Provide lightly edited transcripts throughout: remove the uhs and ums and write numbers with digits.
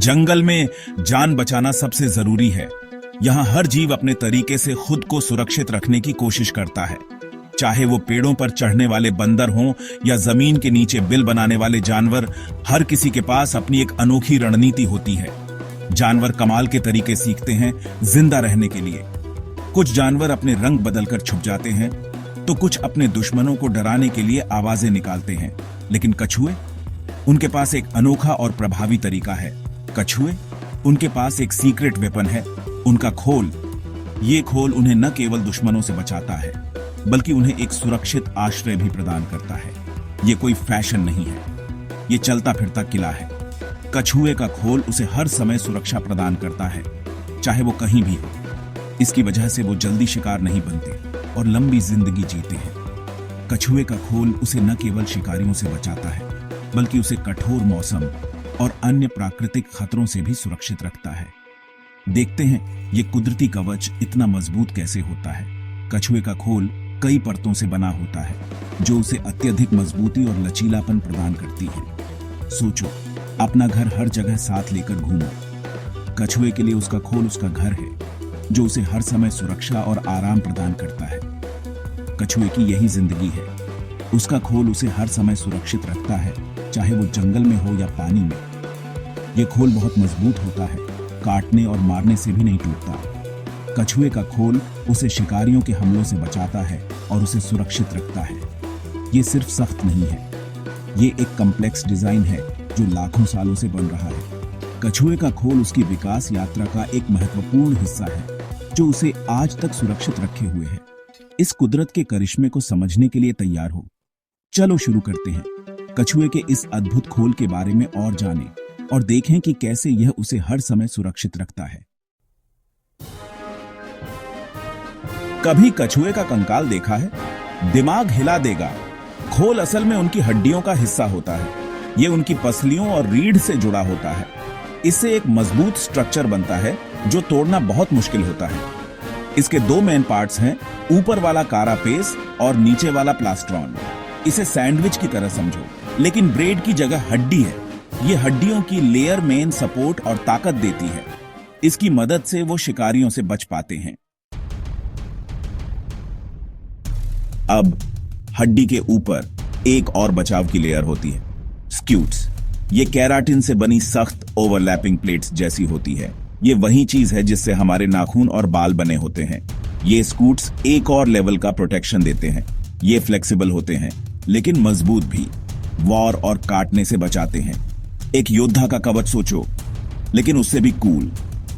जंगल में जान बचाना सबसे जरूरी है। यहाँ हर जीव अपने तरीके से खुद को सुरक्षित रखने की कोशिश करता है, चाहे वो पेड़ों पर चढ़ने वाले बंदर हों या जमीन के नीचे बिल बनाने वाले जानवर। हर किसी के पास अपनी एक अनोखी रणनीति होती है। जानवर कमाल के तरीके सीखते हैं जिंदा रहने के लिए। कुछ जानवर अपने रंग बदलकर छुप जाते हैं, तो कुछ अपने दुश्मनों को डराने के लिए आवाजें निकालते हैं। लेकिन कछुए, उनके पास एक अनोखा और प्रभावी तरीका है। कछुए, उनके पास एक सीक्रेट वेपन है, उनका खोल। ये खोल उन्हें न केवल दुश्मनों से बचाता है, बल्कि उन्हें एक सुरक्षित आश्रय भी प्रदान करता है। ये कोई फैशन नहीं है, ये चलता फिरता किला है। कछुए का खोल उसे हर समय सुरक्षा प्रदान करता है, चाहे वो कहीं भी हो। इसकी वजह से वो जल्दी शिकार नहीं बनते और लंबी जिंदगी जीते हैं। कछुए का खोल उसे न केवल शिकारियों से बचाता है, बल्कि उसे कठोर मौसम और अन्य प्राकृतिक खतरों से भी सुरक्षित रखता है। देखते हैं ये कुदरती कवच इतना मजबूत कैसे होता है। कछुए का खोल कई परतों से बना होता है, जो उसे अत्यधिक मजबूती और लचीलापन प्रदान करती है। सोचो, अपना घर हर जगह साथ लेकर घूमो। कछुए के लिए उसका खोल उसका घर है, जो उसे हर समय सुरक्षा और आराम प्रदान करता है। कछुए की यही जिंदगी है। उसका खोल उसे हर समय सुरक्षित रखता है, चाहे वो जंगल में हो या पानी में। ये खोल बहुत मजबूत होता है, काटने और मारने से भी नहीं टूटता। कछुए का खोल उसे शिकारियों के हमलों से बचाता है और उसे सुरक्षित रखता है। ये सिर्फ सख्त नहीं है, ये एक कॉम्प्लेक्स डिजाइन है जो लाखों सालों से बन रहा है। कछुए का खोल उसकी विकास यात्रा का एक महत्वपूर्ण हिस्सा है, जो उसे आज तक सुरक्षित रखे हुए है। इस कुदरत के करिश्मे को समझने के लिए तैयार हो? चलो शुरू करते हैं। कछुए के इस अद्भुत खोल के बारे में और जानें और देखें कि कैसे यह उसे हर समय सुरक्षित रखता है। कभी कछुए का कंकाल देखा है? दिमाग हिला देगा। खोल असल में उनकी हड्डियों का हिस्सा होता है। यह उनकी पसलियों और रीढ़ से जुड़ा होता है। इससे एक मजबूत स्ट्रक्चर बनता है, जो तोड़ना बहुत मुश्किल होता है। इसके दो मेन पार्ट्स हैं, ऊपर वाला कारापेस और नीचे वाला प्लास्ट्रॉन। इसे सैंडविच की तरह समझो, लेकिन ब्रेड की जगह हड्डी है। ये हड्डियों की लेयर मेन सपोर्ट और ताकत देती है। इसकी मदद से वो शिकारियों से बच पाते हैं। अब हड्डी के ऊपर एक और बचाव की लेयर होती है, स्क्यूट्स। ये केराटिन से बनी सख्त ओवरलैपिंग प्लेट्स जैसी होती है। ये वही चीज है जिससे हमारे नाखून और बाल बने होते हैं। ये स्क्यूट्स एक और लेवल का प्रोटेक्शन देते हैं। ये फ्लेक्सिबल होते हैं, लेकिन मजबूत भी। वॉर और काटने से बचाते हैं। एक योद्धा का कवच सोचो, लेकिन उससे भी कूल।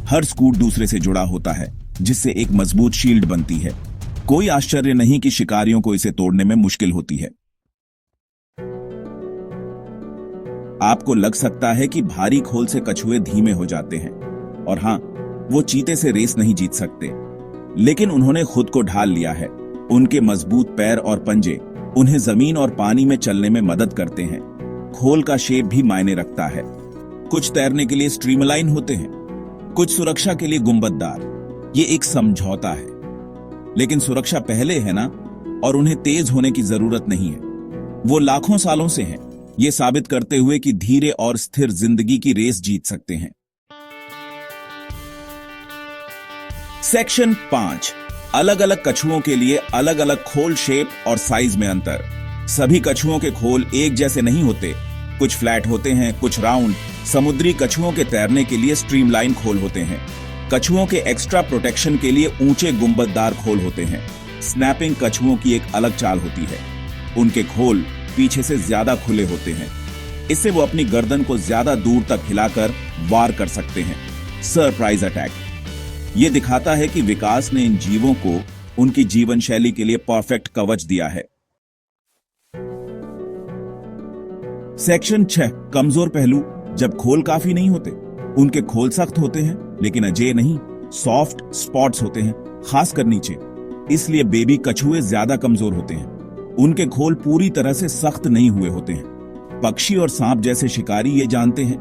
हर स्कूट दूसरे से जुड़ा होता है, जिससे एक मजबूत शील्ड बनती है। कोई आश्चर्य नहीं कि शिकारियों को इसे तोड़ने में मुश्किल होती है। आपको लग सकता है कि भारी खोल से कछुए धीमे हो जाते हैं, और हां, वो चीते से रेस नहीं जीत सकते, लेकिन उन्होंने खुद को ढाल लिया है। उनके मजबूत पैर और पंजे उन्हें जमीन और पानी में चलने में मदद करते हैं। खोल का शेप भी मायने रखता है। कुछ तैरने के लिए स्ट्रीमलाइन होते हैं, कुछ सुरक्षा के लिए गुंबददार। ये एक समझौता है, लेकिन सुरक्षा पहले है ना, और उन्हें तेज होने की जरूरत नहीं है। वो लाखों सालों से हैं, ये साबित करते हुए कि धीरे और स्थिर जिंदगी की रेस जीत सकते हैं। सेक्शन 5, अलग अलग कछुओं के लिए अलग अलग खोल शेप और साइज में अंतर। सभी कछुओं के खोल एक जैसे नहीं होते। कुछ फ्लैट होते हैं, कुछ राउंड। समुद्री कछुओं के तैरने के लिए स्ट्रीमलाइन खोल होते हैं। कछुओं के एक्स्ट्रा प्रोटेक्शन के लिए ऊंचे गुंबददार खोल होते हैं। स्नैपिंग कछुओं की एक अलग चाल होती है। उनके खोल पीछे से ज्यादा खुले होते हैं। इससे वो अपनी गर्दन को ज्यादा दूर तक हिलाकर वार कर सकते हैं। Surprise attack. ये दिखाता है कि विकास ने इन जीवों को उनकी जीवन शैली के लिए परफेक्ट कवच दिया है। सेक्शन 6, कमजोर पहलू। जब खोल काफी नहीं होते, उनके खोल सख्त होते हैं, लेकिन अजेय नहीं। सॉफ्ट स्पॉट्स होते हैं, खासकर नीचे। इसलिए बेबी कछुए ज्यादा कमजोर होते हैं। उनके खोल पूरी तरह से सख्त नहीं हुए होते हैं। पक्षी और सांप जैसे शिकारी ये जानते हैं।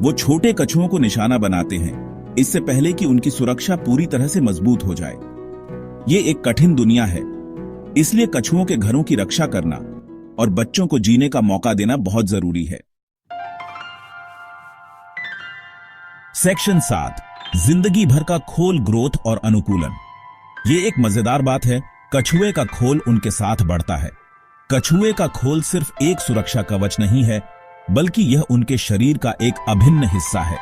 वो छोटे कछुओं को निशाना बनाते हैं, इससे पहले कि उनकी सुरक्षा पूरी तरह से मजबूत हो जाए। ये एक कठिन दुनिया है, इसलिए कछुओं के घरों की रक्षा करना और बच्चों को जीने का मौका देना बहुत जरूरी है। सेक्शन 7, जिंदगी भर का खोल, ग्रोथ और अनुकूलन। ये एक मजेदार बात है। कछुए का खोल उनके साथ बढ़ता है। कछुए का खोल सिर्फ एक सुरक्षा कवच नहीं है, बल्कि यह उनके शरीर का एक अभिन्न हिस्सा है।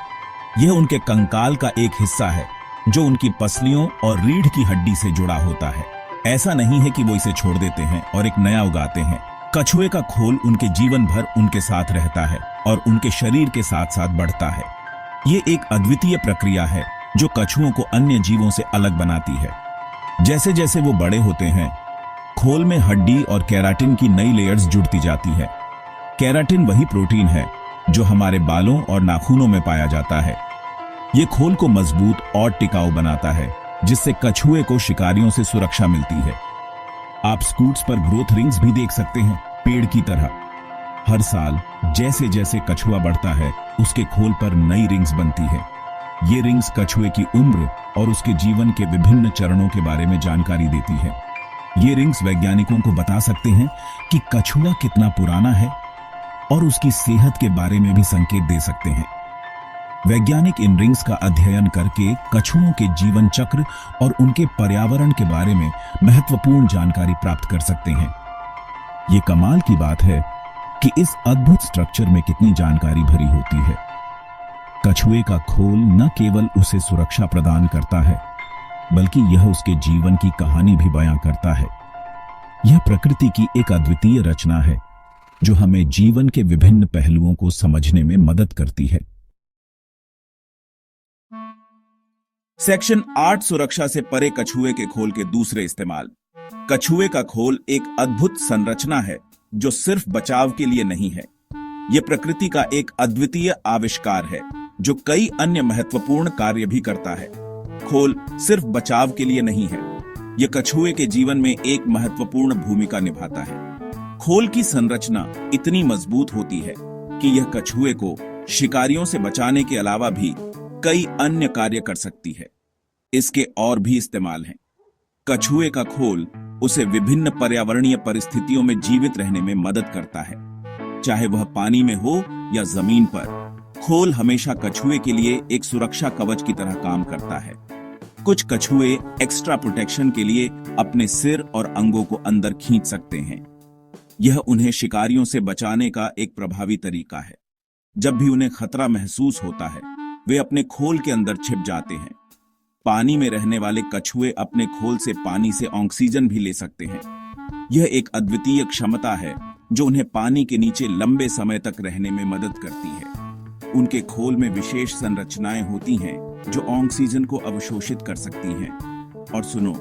यह उनके कंकाल का एक हिस्सा है जो उनकी पसलियों और रीढ़ की हड्डी से जुड़ा होता है। ऐसा नहीं है कि वो इसे छोड़ देते हैं और एक नया उगाते हैं। कछुए का खोल उनके जीवन भर उनके साथ रहता है और उनके शरीर के साथ साथ बढ़ता है। ये एक अद्वितीय प्रक्रिया है जो कछुओं को अन्य जीवों से अलग बनाती है। जैसे जैसे वो बड़े होते हैं, खोल में हड्डी और केराटिन की नई लेयर्स जुड़ती जाती है। केराटिन वही प्रोटीन है जो हमारे बालों और नाखूनों में पाया जाता है। ये खोल को मजबूत और टिकाऊ बनाता है, जिससे कछुए को शिकारियों से सुरक्षा मिलती है। आप स्कूट्स पर ग्रोथ रिंग्स भी देख सकते हैं, पेड़ की तरह। हर साल जैसे जैसे कछुआ बढ़ता है, उसके खोल पर नई रिंग्स बनती है। ये रिंग्स कछुए की उम्र और उसके जीवन के विभिन्न चरणों के बारे में जानकारी देती है। ये रिंग्स वैज्ञानिकों को बता सकते हैं कि कछुआ कितना पुराना है और उसकी सेहत के बारे में भी संकेत दे सकते हैं। वैज्ञानिक इन रिंग्स का अध्ययन करके कछुओं के जीवन चक्र और उनके पर्यावरण के बारे में महत्वपूर्ण जानकारी प्राप्त कर सकते हैं। ये कमाल की बात है कि इस अद्भुत स्ट्रक्चर में कितनी जानकारी भरी होती है। कछुए का खोल न केवल उसे सुरक्षा प्रदान करता है, बल्कि यह उसके जीवन की कहानी भी बयां करता है। यह प्रकृति की एक अद्वितीय रचना है जो हमें जीवन के विभिन्न पहलुओं को समझने में मदद करती है। सेक्शन 8, सुरक्षा से परे कछुए के खोल के दूसरे इस्तेमाल। कछुए का खोल एक अद्भुत संरचना है जो सिर्फ बचाव के लिए नहीं है। यह प्रकृति का एक अद्वितीय आविष्कार है जो कई अन्य महत्वपूर्ण कार्य भी करता है। खोल सिर्फ बचाव के लिए नहीं है, यह कछुए के जीवन में एक महत्वपूर्ण भूमिका निभाता है। खोल की संरचना इतनी मजबूत होती है कि यह कछुए को शिकारियों से बचाने के अलावा भी कई अन्य कार्य कर सकती है। इसके और भी इस्तेमाल हैं। कछुए का खोल उसे विभिन्न पर्यावरणीय परिस्थितियों में जीवित रहने में मदद करता है, चाहे वह पानी में हो या जमीन पर। खोल हमेशा कछुए के लिए एक सुरक्षा कवच की तरह काम करता है। कुछ कछुए एक्स्ट्रा प्रोटेक्शन के लिए अपने सिर और अंगों को अंदर खींच सकते हैं। यह उन्हें शिकारियों से बचाने का एक प्रभावी तरीका है। जब भी उन्हें खतरा महसूस होता है, वे अपने खोल के अंदर छिप जाते हैं। पानी में रहने वाले कछुए अपने खोल से पानी से ऑक्सीजन भी ले सकते हैं। यह एक अद्वितीय क्षमता है जो उन्हें पानी के नीचे लंबे समय तक रहने में मदद करती है। उनके खोल में विशेष संरचनाएं होती हैं जो ऑक्सीजन को अवशोषित कर सकती हैं। और सुनो,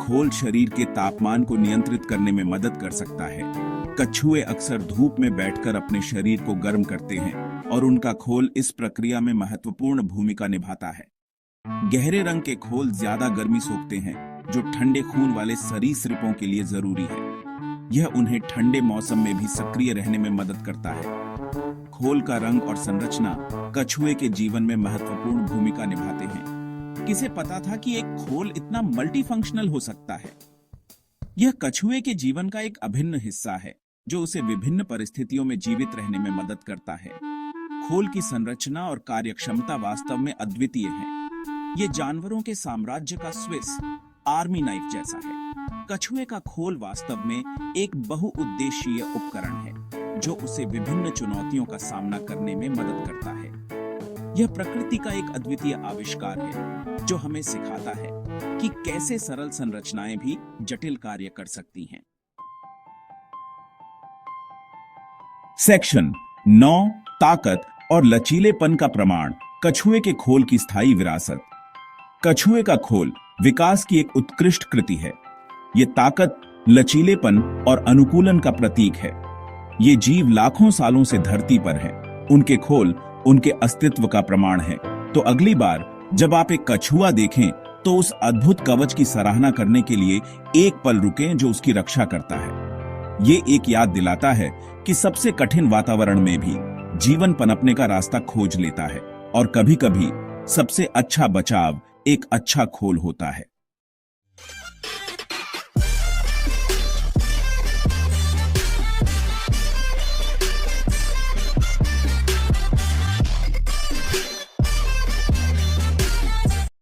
खोल शरीर के तापमान को नियंत्रित करने में मदद कर सकता है। कछुए अक्सर धूप में बैठकर अपने शरीर को गर्म करते हैं और उनका खोल इस प्रक्रिया में महत्वपूर्ण भूमिका निभाता है। गहरे रंग के खोल ज्यादा गर्मी सोखते हैं, जो ठंडे खून वाले सरीसृपों के लिए जरूरी है। यह उन्हें ठंडे मौसम में भी सक्रिय रहने में मदद करता है। खोल का रंग और संरचना कछुए के जीवन में महत्वपूर्ण भूमिका निभाते हैं। किसे पता था कि एक खोल इतना मल्टीफंक्शनल हो सकता है? यह कछुए के जीवन का एक अभिन्न हिस्सा है जो उसे विभिन्न परिस्थितियों में जीवित रहने में मदद करता है। खोल की संरचना और कार्यक्षमता वास्तव में अद्वितीय है। ये जानवरों के साम्राज्य का स्विस आर्मी नाइफ जैसा है। कछुए का खोल वास्तव में एक बहुउद्देशीय उपकरण है जो उसे विभिन्न चुनौतियों का सामना करने में मदद करता है। यह प्रकृति का एक अद्वितीय आविष्कार है जो हमें सिखाता है कि कैसे सरल संरचनाएं भी जटिल कार्य कर सकती हैं। सेक्शन 9, ताकत और लचीलेपन का प्रमाण। कछुए के खोल की स्थायी विरासत। कछुए का खोल विकास की एक उत्कृष्ट कृति है। ये ताकत, लचीलेपन और अनुकूलन का प्रतीक है। ये जीव लाखों सालों से धरती पर है। उनके खोल उनके अस्तित्व का प्रमाण है। तो अगली बार जब आप एक कछुआ देखें तो उस अद्भुत कवच की सराहना करने के लिए एक पल रुकें जो उसकी रक्षा करता है। ये एक याद दिलाता है कि सबसे कठिन वातावरण में भी जीवन पनपने का रास्ता खोज लेता है और कभी-कभी सबसे अच्छा बचाव एक अच्छा खोल होता है।